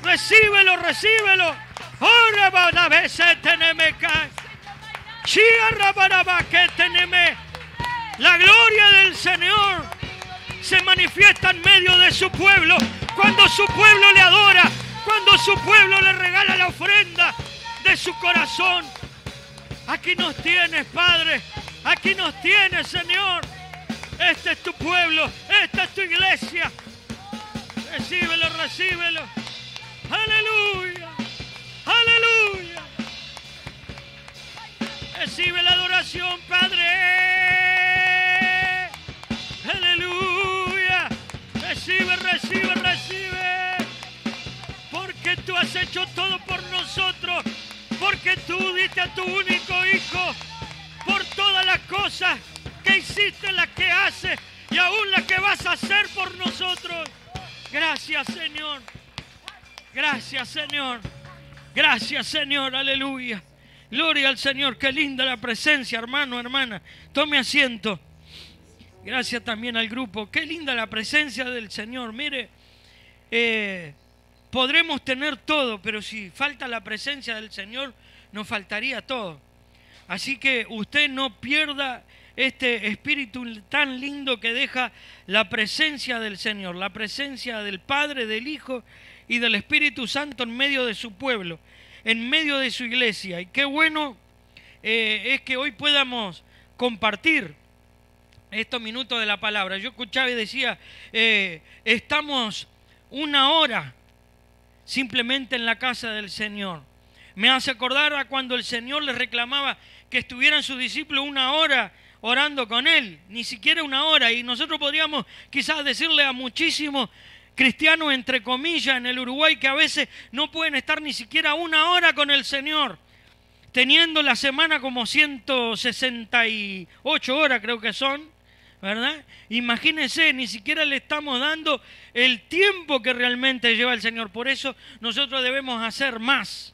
Recíbelo, recíbelo. Ora para veces teneme cae. Chia para que teneme. La gloria del Señor se manifiesta en medio de su pueblo. Cuando su pueblo le adora, cuando su pueblo le regala la ofrenda de su corazón. Aquí nos tienes, Padre. Aquí nos tienes, Señor. Este es tu pueblo. Esta es tu iglesia. Recíbelo, recíbelo. Aleluya. Aleluya. Recibe la adoración, Padre. Aleluya. Recibe, recibe, recibe. Porque tú has hecho todo por nosotros. Porque tú diste a tu único Hijo. Por todas las cosas que hiciste, las que haces y aún las que vas a hacer por nosotros. Gracias, Señor. Gracias, Señor. Gracias, Señor. Aleluya. Gloria al Señor. Qué linda la presencia, hermano, hermana. Tome asiento. Gracias también al grupo. Qué linda la presencia del Señor. Mire, podremos tener todo, pero si falta la presencia del Señor, nos faltaría todo. Así que usted no pierda este espíritu tan lindo que deja la presencia del Señor, la presencia del Padre, del Hijo y del Espíritu Santo en medio de su pueblo, en medio de su iglesia. Y qué bueno es que hoy podamos compartir estos minutos de la palabra. Yo escuchaba y decía, estamos una hora simplemente en la casa del Señor. Me hace acordar a cuando el Señor les reclamaba que estuvieran sus discípulos una hora orando con Él, ni siquiera una hora. Y nosotros podríamos quizás decirle a muchísimos cristianos, entre comillas, en el Uruguay, que a veces no pueden estar ni siquiera una hora con el Señor, teniendo la semana como 168 horas creo que son, ¿verdad? Imagínense, ni siquiera le estamos dando el tiempo que realmente lleva el Señor. Por eso nosotros debemos hacer más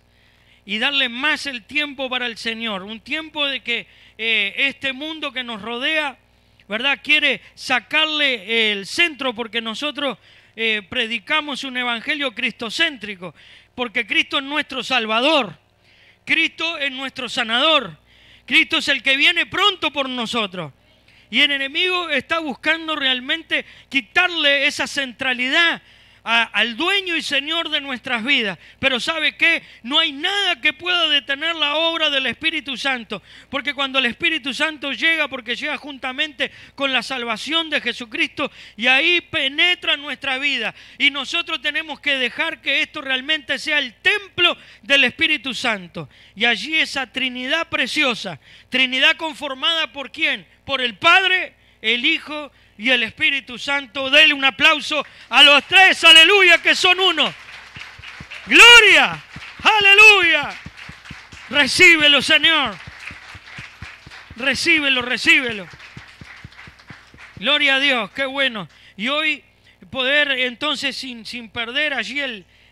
y darle más el tiempo para el Señor. Un tiempo de que este mundo que nos rodea, ¿verdad?, quiere sacarle el centro, porque nosotros predicamos un evangelio cristocéntrico, porque Cristo es nuestro Salvador, Cristo es nuestro sanador, Cristo es el que viene pronto por nosotros. Y el enemigo está buscando realmente quitarle esa centralidad al dueño y Señor de nuestras vidas. Pero ¿sabe qué? No hay nada que pueda detener la obra del Espíritu Santo, porque cuando el Espíritu Santo llega, porque llega juntamente con la salvación de Jesucristo, y ahí penetra nuestra vida, y nosotros tenemos que dejar que esto realmente sea el templo del Espíritu Santo, y allí esa Trinidad preciosa, Trinidad conformada ¿por quién? Por el Padre, el Hijo y el Espíritu Santo. Dele un aplauso a los tres, aleluya, que son uno. Gloria, aleluya. Recíbelo, Señor. Recíbelo, recíbelo. Gloria a Dios, qué bueno. Y hoy poder entonces sin perder allí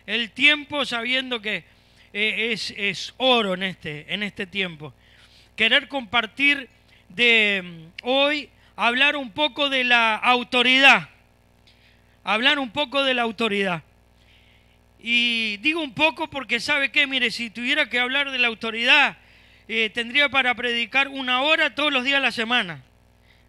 el tiempo, sabiendo que es oro en este tiempo. Querer compartir de hoy, hablar un poco de la autoridad. Hablar un poco de la autoridad. Y digo un poco porque ¿sabe qué? Mire, si tuviera que hablar de la autoridad, tendría para predicar una hora todos los días de la semana,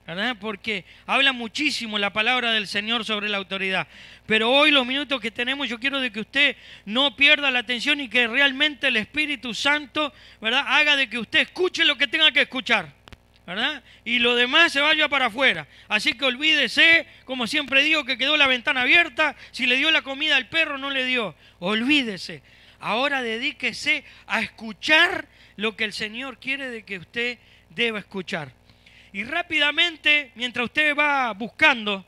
¿verdad? Porque habla muchísimo la palabra del Señor sobre la autoridad. Pero hoy, los minutos que tenemos, yo quiero de que usted no pierda la atención y que realmente el Espíritu Santo, ¿verdad?, haga de que usted escuche lo que tenga que escuchar, ¿verdad? Y lo demás se vaya para afuera. Así que olvídese, como siempre digo, que quedó la ventana abierta, si le dio la comida al perro, no le dio. Olvídese. Ahora dedíquese a escuchar lo que el Señor quiere de que usted deba escuchar. Y rápidamente, mientras usted va buscando,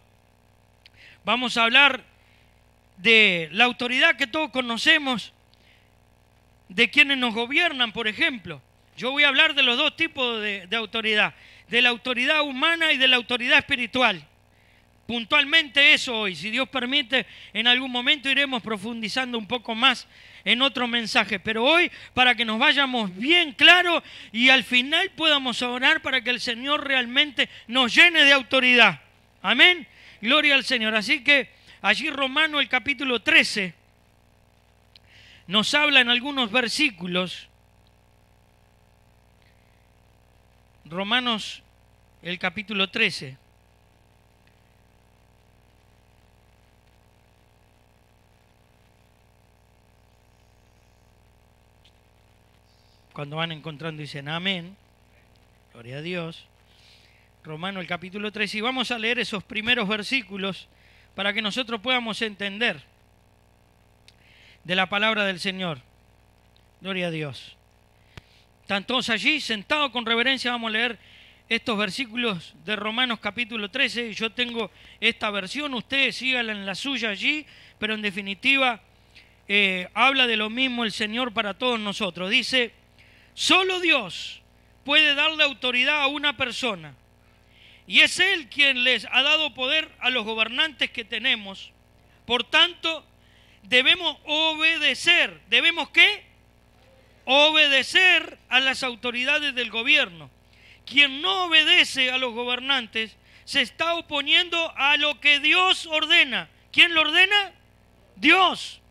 vamos a hablar de la autoridad que todos conocemos, de quienes nos gobiernan, por ejemplo. Yo voy a hablar de los dos tipos de autoridad, de la autoridad humana y de la autoridad espiritual. Puntualmente eso hoy, si Dios permite, en algún momento iremos profundizando un poco más en otro mensaje. Pero hoy, para que nos vayamos bien claros y al final podamos orar para que el Señor realmente nos llene de autoridad. Amén. Gloria al Señor. Así que allí Romanos el capítulo 13, nos habla en algunos versículos. Romanos, el capítulo 13. Cuando van encontrando dicen amén, gloria a Dios. Romanos el capítulo 3, y vamos a leer esos primeros versículos para que nosotros podamos entender de la palabra del Señor. Gloria a Dios. Están todos allí, sentados con reverencia, vamos a leer estos versículos de Romanos capítulo 13. Yo tengo esta versión, ustedes síganla en la suya allí, pero en definitiva habla de lo mismo el Señor para todos nosotros. Dice: solo Dios puede darle autoridad a una persona, y es Él quien les ha dado poder a los gobernantes que tenemos. Por tanto, debemos obedecer. ¿Debemos qué? Obedecer a las autoridades del gobierno. Quien no obedece a los gobernantes se está oponiendo a lo que Dios ordena. ¿Quién lo ordena? Dios.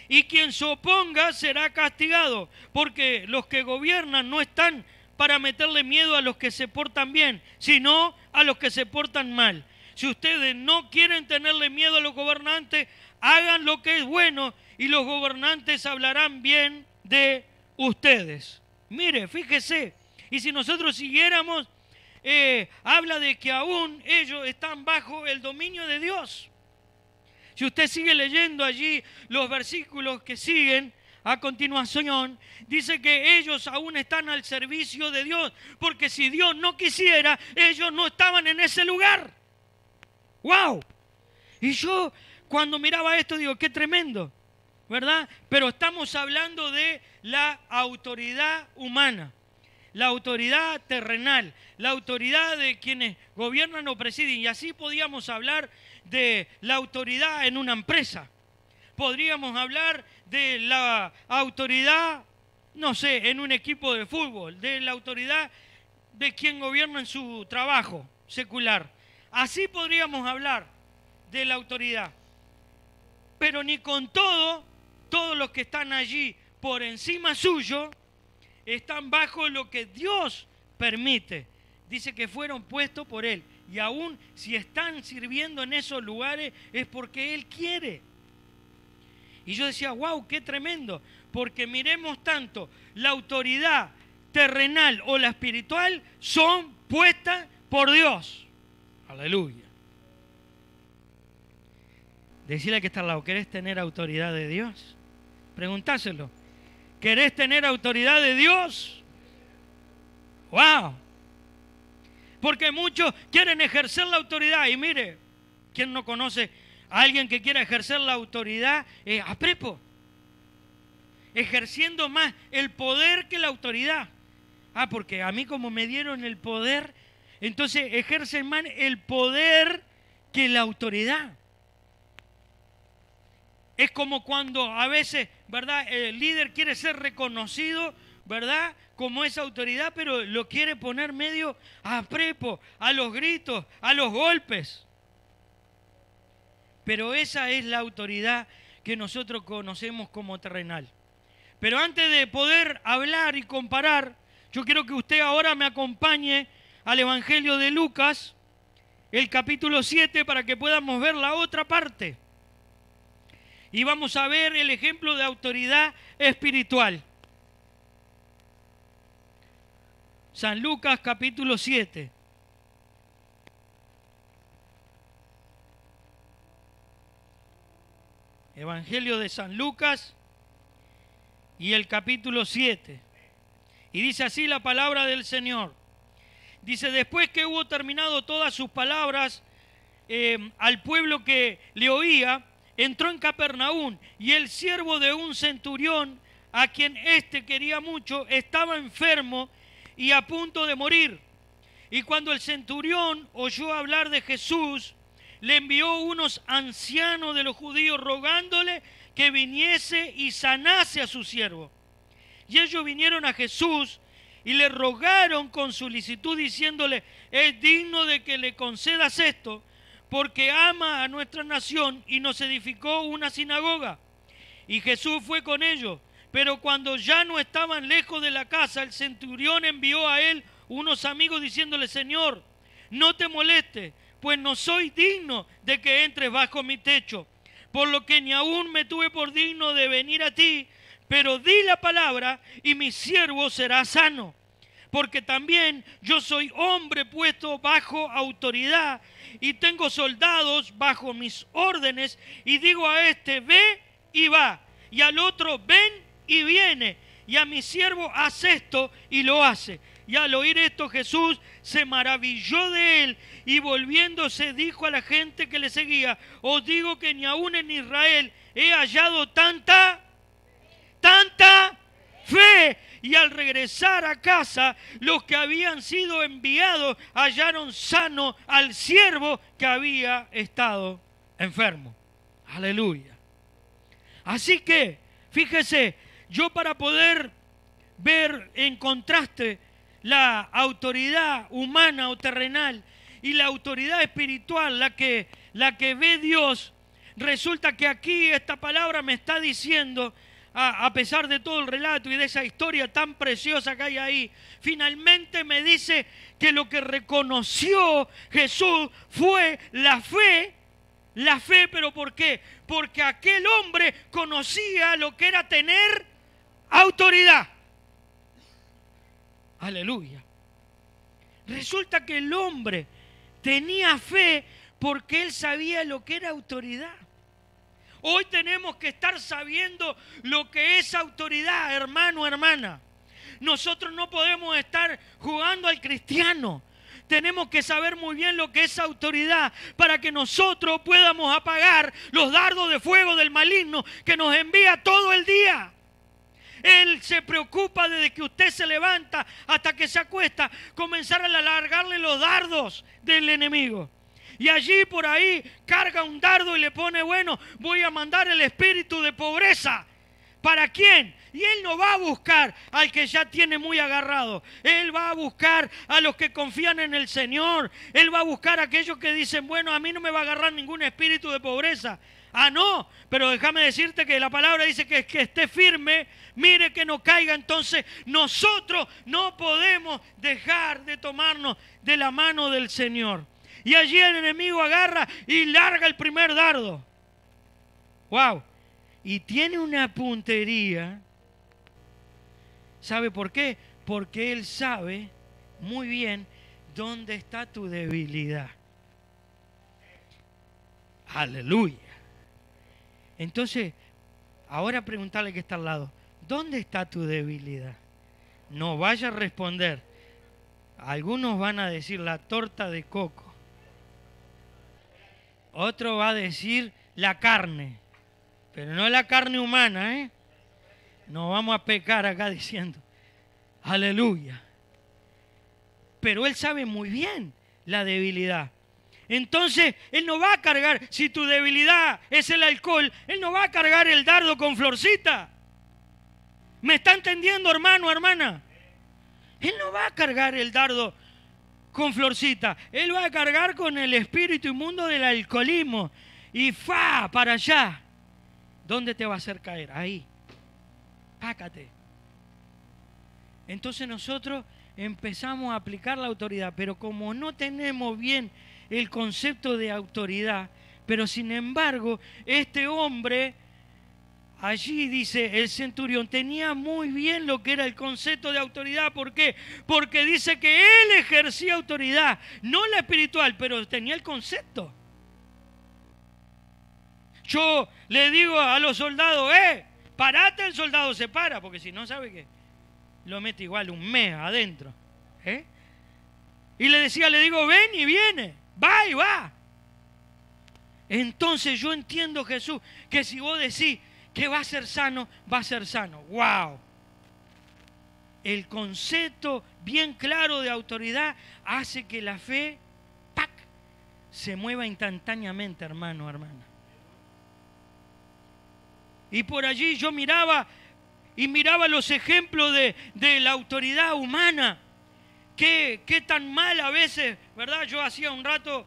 Y quien se oponga será castigado, porque los que gobiernan no están para meterle miedo a los que se portan bien, sino a los que se portan mal. Si ustedes no quieren tenerle miedo a los gobernantes, hagan lo que es bueno y los gobernantes hablarán bien de ustedes. Mire, fíjese, y si nosotros siguiéramos, habla de que aún ellos están bajo el dominio de Dios. Si usted sigue leyendo allí los versículos que siguen a continuación, dice que ellos aún están al servicio de Dios, porque si Dios no quisiera, ellos no estaban en ese lugar. ¡Wow! Y yo cuando miraba esto digo, qué tremendo, ¿verdad? Pero estamos hablando de la autoridad humana, la autoridad terrenal, la autoridad de quienes gobiernan o presiden. Y así podíamos hablar de la autoridad en una empresa. Podríamos hablar de la autoridad, no sé, en un equipo de fútbol, de la autoridad de quien gobierna en su trabajo secular. Así podríamos hablar de la autoridad. Pero ni con todo, todos los que están allí por encima suyo, están bajo lo que Dios permite. Dice que fueron puestos por Él. Y aún si están sirviendo en esos lugares es porque Él quiere. Y yo decía, wow, qué tremendo. Porque miremos tanto, la autoridad terrenal o la espiritual son puestas por Dios. Aleluya. Decirle que está al lado, ¿querés tener autoridad de Dios? Preguntáselo. ¿Querés tener autoridad de Dios? ¡Wow! Porque muchos quieren ejercer la autoridad. Y mire, ¿quién no conoce a alguien que quiera ejercer la autoridad a prepo? Ejerciendo más el poder que la autoridad. Ah, porque a mí como me dieron el poder, entonces ejercen más el poder que la autoridad. Es como cuando a veces, ¿verdad?, el líder quiere ser reconocido, ¿verdad?, como esa autoridad, pero lo quiere poner medio a prepo, a los gritos, a los golpes. Pero esa es la autoridad que nosotros conocemos como terrenal. Pero antes de poder hablar y comparar, yo quiero que usted ahora me acompañe al Evangelio de Lucas, el capítulo 7, para que podamos ver la otra parte. Y vamos a ver el ejemplo de autoridad espiritual. San Lucas capítulo 7. Evangelio de San Lucas y el capítulo 7. Y dice así la palabra del Señor. Dice, después que hubo terminado todas sus palabras al pueblo que le oía, entró en Capernaum, y el siervo de un centurión, a quien éste quería mucho, estaba enfermo y a punto de morir. Y cuando el centurión oyó hablar de Jesús, le envió unos ancianos de los judíos rogándole que viniese y sanase a su siervo. Y ellos vinieron a Jesús y le rogaron con solicitud, diciéndole, es digno de que le concedas esto, porque ama a nuestra nación y nos edificó una sinagoga. Y Jesús fue con ellos, Pero cuando ya no estaban lejos de la casa, el centurión envió a él unos amigos diciéndole: Señor, no te molestes, pues no soy digno de que entres bajo mi techo, por lo que ni aún me tuve por digno de venir a ti, pero di la palabra y mi siervo será sano. Porque también yo soy hombre puesto bajo autoridad y tengo soldados bajo mis órdenes, y digo a este: ve y va, y al otro: ven y viene, y a mi siervo: haz esto, y lo hace. Y al oír esto, Jesús se maravilló de él, y volviéndose dijo a la gente que le seguía: os digo que ni aún en Israel he hallado tanta fe. Y al regresar a casa, los que habían sido enviados hallaron sano al siervo que había estado enfermo. Aleluya. Así que, fíjese, yo para poder ver en contraste la autoridad humana o terrenal y la autoridad espiritual, la que ve Dios, resulta que aquí esta palabra me está diciendo, a pesar de todo el relato y de esa historia tan preciosa que hay ahí, finalmente me dice que lo que reconoció Jesús fue la fe. La fe, ¿pero por qué? Porque aquel hombre conocía lo que era tener autoridad. Aleluya. Resulta que el hombre tenía fe porque él sabía lo que era autoridad. Hoy tenemos que estar sabiendo lo que es autoridad, hermano, hermana. Nosotros no podemos estar jugando al cristiano. Tenemos que saber muy bien lo que es autoridad para que nosotros podamos apagar los dardos de fuego del maligno que nos envía todo el día. Él se preocupa desde que usted se levanta hasta que se acuesta, comenzar a alargarle los dardos del enemigo. Y allí por ahí carga un dardo y le pone: bueno, voy a mandar el espíritu de pobreza. ¿Para quién? Y él no va a buscar al que ya tiene muy agarrado. Él va a buscar a los que confían en el Señor. Él va a buscar a aquellos que dicen: bueno, a mí no me va a agarrar ningún espíritu de pobreza. Ah, no, pero déjame decirte que la palabra dice que esté firme, mire que no caiga. Entonces nosotros no podemos dejar de tomarnos de la mano del Señor. Y allí el enemigo agarra y larga el primer dardo. ¡Wow! Y tiene una puntería. ¿Sabe por qué? Porque él sabe muy bien dónde está tu debilidad. ¡Aleluya! Entonces, ahora preguntarle que está al lado: ¿dónde está tu debilidad? No vaya a responder. Algunos van a decir la torta de coco. Otro va a decir la carne, pero no la carne humana, ¿eh? No vamos a pecar acá diciendo aleluya. Pero él sabe muy bien la debilidad. Entonces, él no va a cargar, si tu debilidad es el alcohol, él no va a cargar el dardo con florcita. ¿Me está entendiendo, hermano, hermana? Él no va a cargar el dardo con florcita. Él va a cargar con el espíritu inmundo del alcoholismo. Y ¡fa! Para allá. ¿Dónde te va a hacer caer? Ahí. Pácate. Entonces nosotros empezamos a aplicar la autoridad, pero como no tenemos bien el concepto de autoridad, pero sin embargo, este hombre, allí dice el centurión, tenía muy bien lo que era el concepto de autoridad. ¿Por qué? Porque dice que él ejercía autoridad, no la espiritual, pero tenía el concepto. Yo le digo a los soldados: parate, el soldado se para, porque si no, ¿sabe qué? Lo mete igual un mes adentro. Y le digo: ven y viene, va y va. Entonces yo entiendo, Jesús, que si vos decís que va a ser sano, va a ser sano. ¡Wow! El concepto bien claro de autoridad hace que la fe, ¡pac!, se mueva instantáneamente, hermano, hermana. Y por allí yo miraba los ejemplos de la autoridad humana. Qué tan mal a veces, ¿verdad? Yo hacía un rato,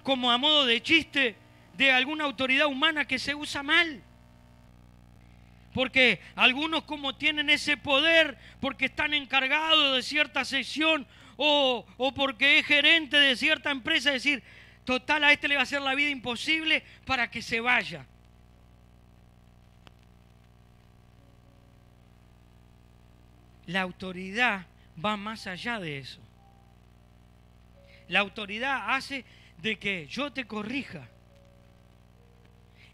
como a modo de chiste, de alguna autoridad humana que se usa mal. porque algunos como tienen ese poder, porque están encargados de cierta sección o porque es gerente de cierta empresa, decir, total, a este le va a hacer la vida imposible para que se vaya. La autoridad va más allá de eso. La autoridad hace de que yo te corrija.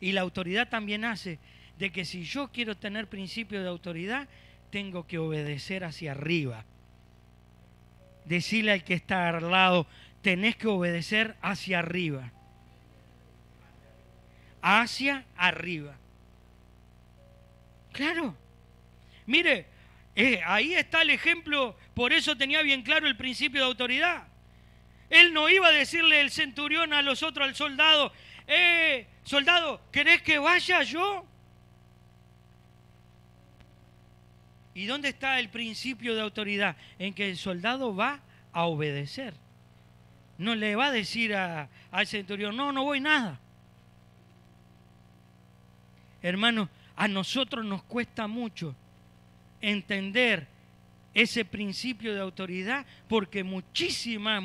Y la autoridad también hace de que si yo quiero tener principio de autoridad, tengo que obedecer hacia arriba. Decirle al que está al lado, tenés que obedecer hacia arriba. Hacia arriba. Claro. Mire, ahí está el ejemplo, por eso tenía bien claro el principio de autoridad. Él no iba a decirle el centurión a los otros, al soldado, soldado, ¿querés que vaya yo? ¿Y dónde está el principio de autoridad? En que el soldado va a obedecer. No le va a decir al centurión, no voy nada. Hermanos, a nosotros nos cuesta mucho entender ese principio de autoridad porque muchísimas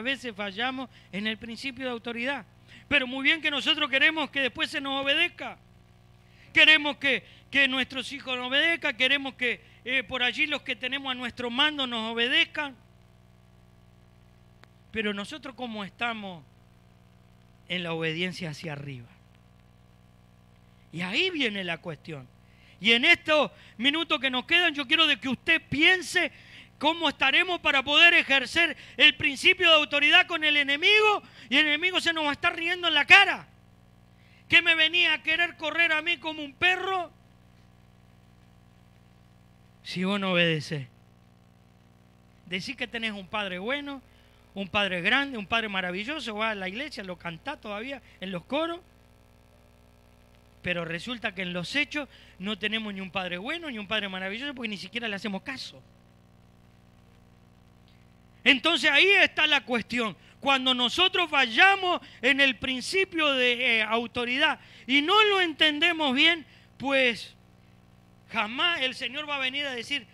veces fallamos en el principio de autoridad. Pero muy bien que nosotros queremos que después se nos obedezca. Queremos que nuestros hijos nos obedezcan, queremos que por allí los que tenemos a nuestro mando nos obedezcan. Pero nosotros, ¿cómo estamos en la obediencia hacia arriba? Y ahí viene la cuestión. Y en estos minutos que nos quedan, yo quiero de que usted piense cómo estaremos para poder ejercer el principio de autoridad con el enemigo, y el enemigo se nos va a estar riendo en la cara. ¿Qué me venía a querer correr a mí como un perro? Si vos no obedeces. Decís que tenés un padre bueno, un padre grande, un padre maravilloso, vas a la iglesia, lo cantás todavía en los coros, pero resulta que en los hechos no tenemos ni un padre bueno ni un padre maravilloso porque ni siquiera le hacemos caso. Entonces ahí está la cuestión. Cuando nosotros fallamos en el principio de autoridad y no lo entendemos bien, pues jamás el Señor va a venir a decir,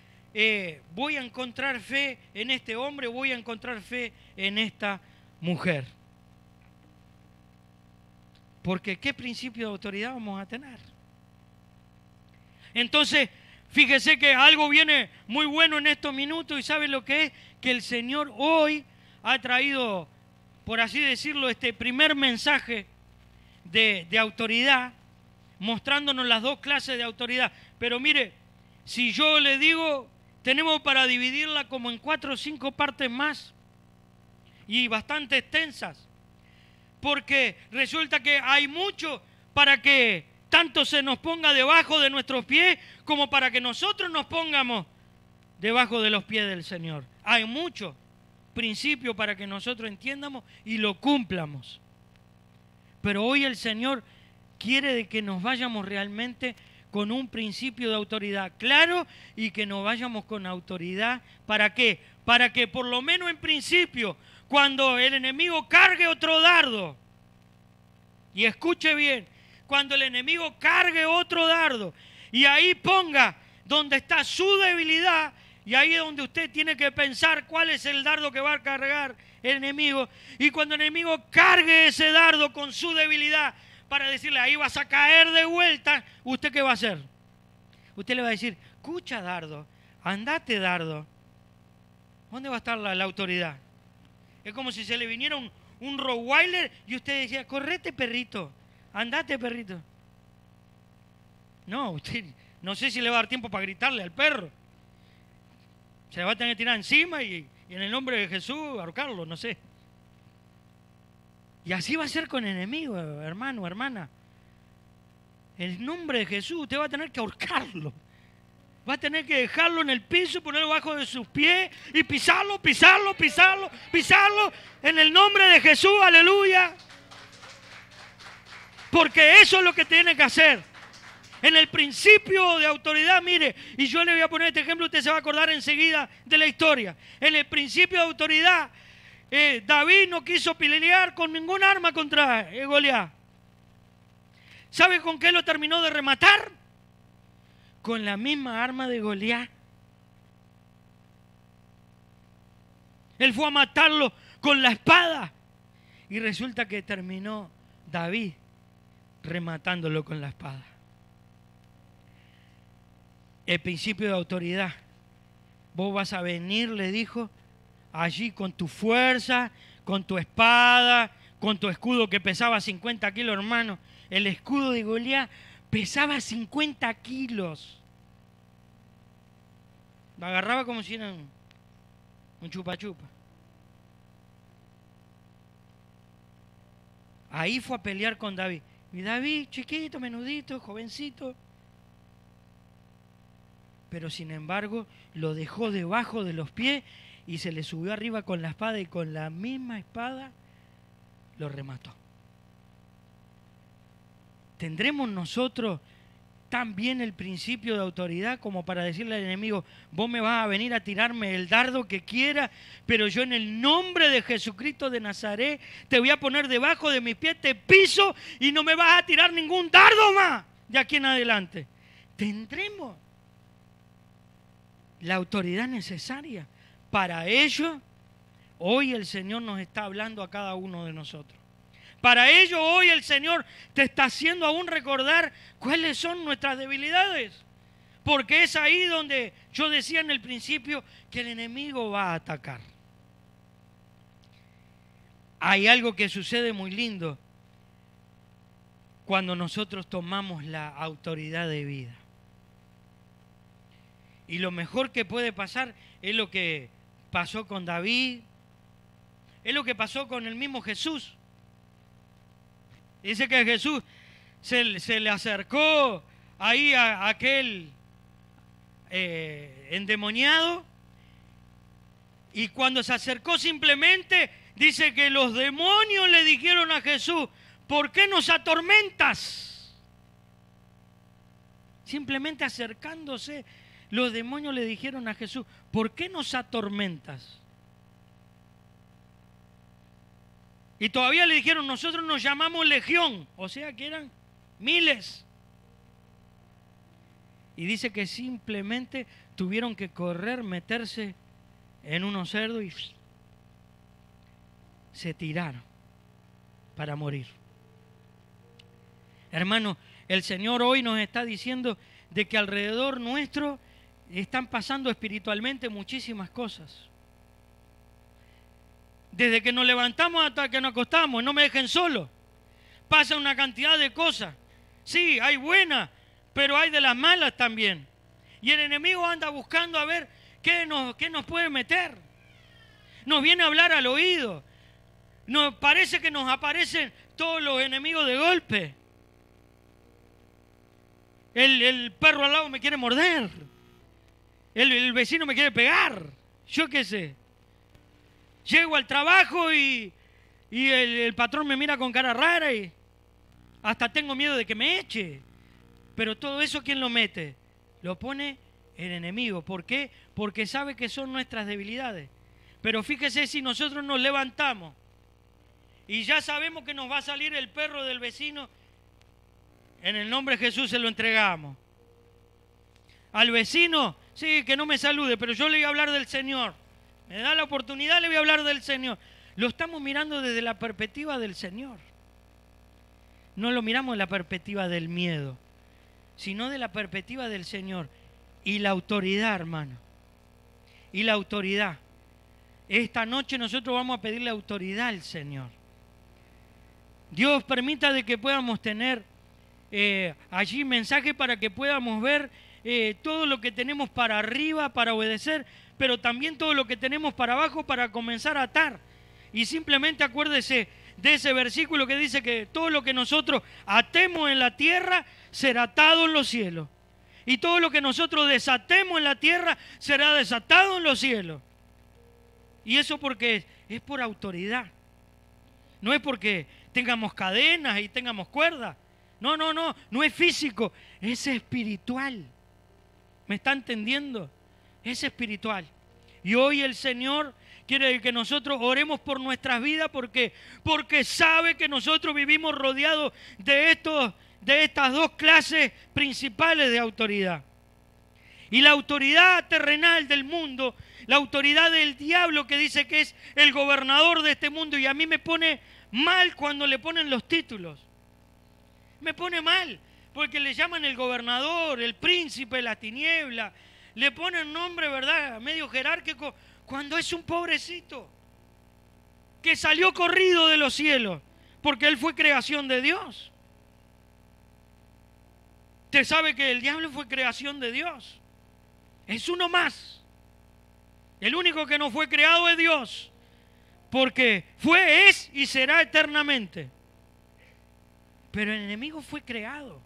voy a encontrar fe en este hombre, voy a encontrar fe en esta mujer. Porque ¿qué principio de autoridad vamos a tener? Entonces, fíjese que algo viene muy bueno en estos minutos y ¿sabe lo que es? Que el Señor hoy ha traído, por así decirlo, este primer mensaje de autoridad, mostrándonos las dos clases de autoridad. Pero mire, si yo le digo, tenemos para dividirla como en 4 o 5 partes más y bastante extensas. Porque resulta que hay mucho para que tanto se nos ponga debajo de nuestros pies como para que nosotros nos pongamos debajo de los pies del Señor. Hay mucho principio para que nosotros entiendamos y lo cumplamos. Pero hoy el Señor quiere de que nos vayamos realmente con un principio de autoridad claro y que nos vayamos con autoridad. ¿Para qué? Para que por lo menos en principio, cuando el enemigo cargue otro dardo, y escuche bien, cuando el enemigo cargue otro dardo y ahí ponga donde está su debilidad, y ahí es donde usted tiene que pensar cuál es el dardo que va a cargar el enemigo, y cuando el enemigo cargue ese dardo con su debilidad para decirle ahí vas a caer de vuelta, ¿usted qué va a hacer? Usted le va a decir, escucha dardo, andate dardo. ¿Dónde va a estar la autoridad? Es como si se le viniera un Rottweiler y usted decía, correte perrito, andate perrito. No, usted no sé si le va a dar tiempo para gritarle al perro. Se le va a tener que tirar encima y en el nombre de Jesús ahorcarlo, no sé. Y así va a ser con el enemigo, hermano, hermana. En el nombre de Jesús usted va a tener que ahorcarlo. Va a tener que dejarlo en el piso, ponerlo bajo de sus pies y pisarlo, pisarlo, pisarlo, pisarlo en el nombre de Jesús, aleluya. Porque eso es lo que tiene que hacer. En el principio de autoridad, mire, y yo le voy a poner este ejemplo, usted se va a acordar enseguida de la historia. En el principio de autoridad, David no quiso pelear con ningún arma contra Goliat. ¿Sabe con qué lo terminó de rematar? con la misma arma de Goliat. Él fue a matarlo con la espada. Y resulta que terminó David rematándolo con la espada. El principio de autoridad. Vos vas a venir, le dijo, allí con tu fuerza, con tu espada, con tu escudo que pesaba 50 kilos, hermano. El escudo de Goliat pesaba 50 kilos. Lo agarraba como si era un chupa-chupa. Ahí fue a pelear con David. Y David, chiquito, menudito, jovencito. Pero sin embargo, lo dejó debajo de los pies y se le subió arriba con la espada y con la misma espada lo remató. ¿Tendremos nosotros también el principio de autoridad como para decirle al enemigo, vos me vas a venir a tirarme el dardo que quieras, pero yo en el nombre de Jesucristo de Nazaret te voy a poner debajo de mis pies, te piso y no me vas a tirar ningún dardo más de aquí en adelante? ¿Tendremos la autoridad necesaria? Para ello, hoy el Señor nos está hablando a cada uno de nosotros. Para ello, hoy el Señor te está haciendo aún recordar cuáles son nuestras debilidades. Porque es ahí donde yo decía en el principio que el enemigo va a atacar. Hay algo que sucede muy lindo cuando nosotros tomamos la autoridad de vida. Y lo mejor que puede pasar es lo que pasó con David, es lo que pasó con el mismo Jesús. Dice que Jesús se le acercó ahí a aquel endemoniado, y cuando se acercó simplemente, dice que los demonios le dijeron a Jesús, ¿por qué nos atormentas? Simplemente acercándose, los demonios le dijeron a Jesús, ¿por qué nos atormentas? Y todavía le dijeron, nosotros nos llamamos legión, o sea que eran miles. Y dice que simplemente tuvieron que correr, meterse en unos cerdos y se tiraron para morir. Hermano, el Señor hoy nos está diciendo de que alrededor nuestro están pasando espiritualmente muchísimas cosas. Desde que nos levantamos hasta que nos acostamos, no me dejen solo. Pasa una cantidad de cosas. Sí, hay buenas, pero hay de las malas también. Y el enemigo anda buscando a ver qué nos puede meter. Nos viene a hablar al oído. Nos parece que nos aparecen todos los enemigos de golpe. El perro al lado me quiere morder. El vecino me quiere pegar. Yo qué sé. Llego al trabajo y el patrón me mira con cara rara y hasta tengo miedo de que me eche. Pero todo eso, ¿quién lo mete? Lo pone el enemigo. ¿Por qué? Porque sabe que son nuestras debilidades. Pero fíjese, si nosotros nos levantamos y ya sabemos que nos va a salir el perro del vecino, en el nombre de Jesús se lo entregamos. Al vecino, sí, que no me salude, pero yo le voy a hablar del Señor. Me da la oportunidad, le voy a hablar del Señor. Lo estamos mirando desde la perspectiva del Señor. No lo miramos en la perspectiva del miedo, sino de la perspectiva del Señor. Y la autoridad, hermano. Y la autoridad. Esta noche nosotros vamos a pedirle autoridad al Señor. Dios permita de que podamos tener allí mensaje para que podamos ver todo lo que tenemos para arriba para obedecer, pero también todo lo que tenemos para abajo para comenzar a atar. Y simplemente acuérdese de ese versículo que dice que todo lo que nosotros atemos en la tierra será atado en los cielos. Y todo lo que nosotros desatemos en la tierra será desatado en los cielos. Y eso porque es por autoridad. No es porque tengamos cadenas y tengamos cuerdas. No es físico, es espiritual. ¿Me está entendiendo? Es espiritual. Y hoy el Señor quiere que nosotros oremos por nuestras vidas porque sabe que nosotros vivimos rodeados de estas dos clases principales de autoridad. Y la autoridad terrenal del mundo, la autoridad del diablo que dice que es el gobernador de este mundo, y a mí me pone mal cuando le ponen los títulos. Me pone mal, porque le llaman el gobernador, el príncipe de la tiniebla, le ponen nombre, ¿verdad?, medio jerárquico, cuando es un pobrecito que salió corrido de los cielos, porque él fue creación de Dios. Usted sabe que el diablo fue creación de Dios. Es uno más. El único que no fue creado es Dios, porque fue, es y será eternamente. Pero el enemigo fue creado.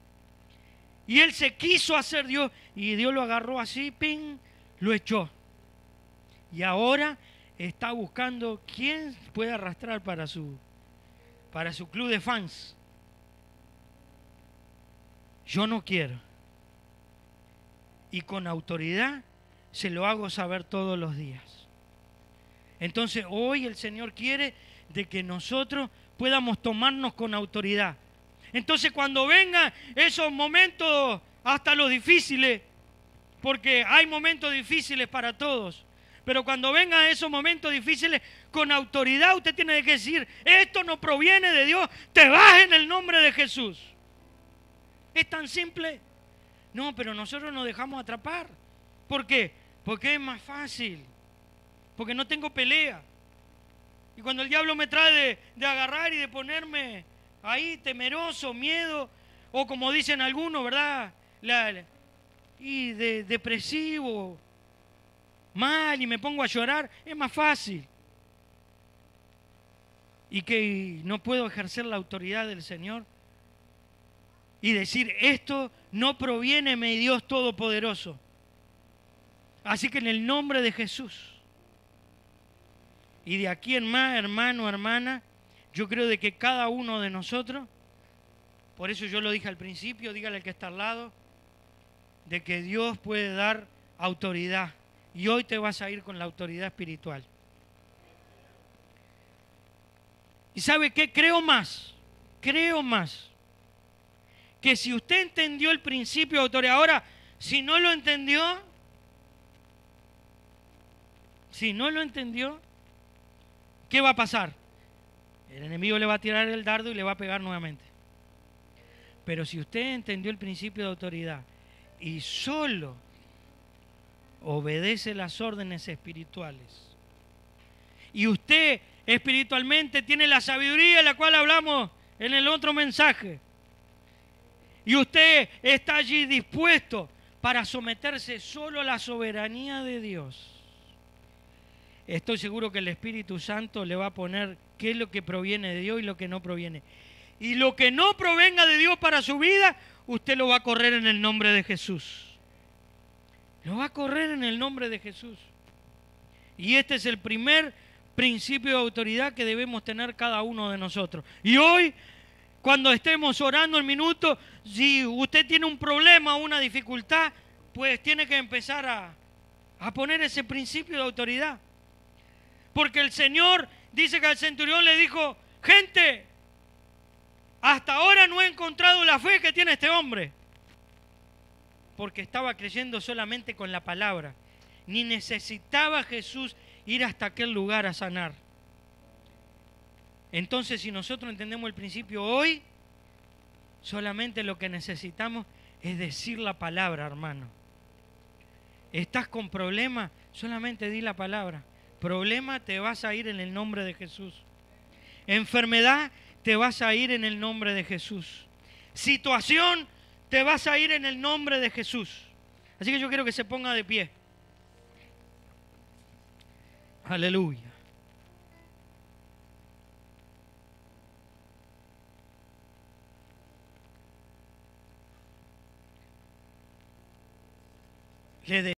Y él se quiso hacer Dios, y Dios lo agarró así, ping, lo echó. Y ahora está buscando quién puede arrastrar para su club de fans. Yo no quiero. Y con autoridad se lo hago saber todos los días. Entonces hoy el Señor quiere de que nosotros podamos tomarnos con autoridad. Entonces cuando vengan esos momentos, hasta los difíciles, porque hay momentos difíciles para todos, pero cuando vengan esos momentos difíciles, con autoridad usted tiene que decir, esto no proviene de Dios, te vas en el nombre de Jesús. Es tan simple. No, pero nosotros nos dejamos atrapar. ¿Por qué? Porque es más fácil, porque no tengo pelea. Y cuando el diablo me trae de agarrar y de ponerme ahí temeroso, miedo, o como dicen algunos, ¿verdad? Y depresivo, mal, y me pongo a llorar, es más fácil. Y que no puedo ejercer la autoridad del Señor y decir, esto no proviene de Dios Todopoderoso. Así que en el nombre de Jesús, y de aquí en más, hermano, hermana, yo creo de que cada uno de nosotros, por eso yo lo dije al principio, dígale al que está al lado, de que Dios puede dar autoridad. Y hoy te vas a ir con la autoridad espiritual. ¿Y sabe qué? Creo más, que si usted entendió el principio de autoridad, ahora, si no lo entendió, ¿qué va a pasar? El enemigo le va a tirar el dardo y le va a pegar nuevamente. Pero si usted entendió el principio de autoridad y solo obedece las órdenes espirituales, y usted espiritualmente tiene la sabiduría de la cual hablamos en el otro mensaje, y usted está allí dispuesto para someterse solo a la soberanía de Dios, estoy seguro que el Espíritu Santo le va a poner qué es lo que proviene de Dios y lo que no proviene. Y lo que no provenga de Dios para su vida, usted lo va a correr en el nombre de Jesús. Lo va a correr en el nombre de Jesús. Y este es el primer principio de autoridad que debemos tener cada uno de nosotros. Y hoy, cuando estemos orando el minuto, si usted tiene un problema o una dificultad, pues tiene que empezar a poner ese principio de autoridad. Porque el Señor dice que al centurión le dijo, gente, hasta ahora no he encontrado la fe que tiene este hombre. Porque estaba creyendo solamente con la palabra. Ni necesitaba Jesús ir hasta aquel lugar a sanar. Entonces, si nosotros entendemos el principio hoy, solamente lo que necesitamos es decir la palabra, hermano. ¿Estás con problema? Solamente di la palabra. Problema, te vas a ir en el nombre de Jesús. Enfermedad, te vas a ir en el nombre de Jesús. Situación, te vas a ir en el nombre de Jesús. Así que yo quiero que se ponga de pie. Aleluya. Le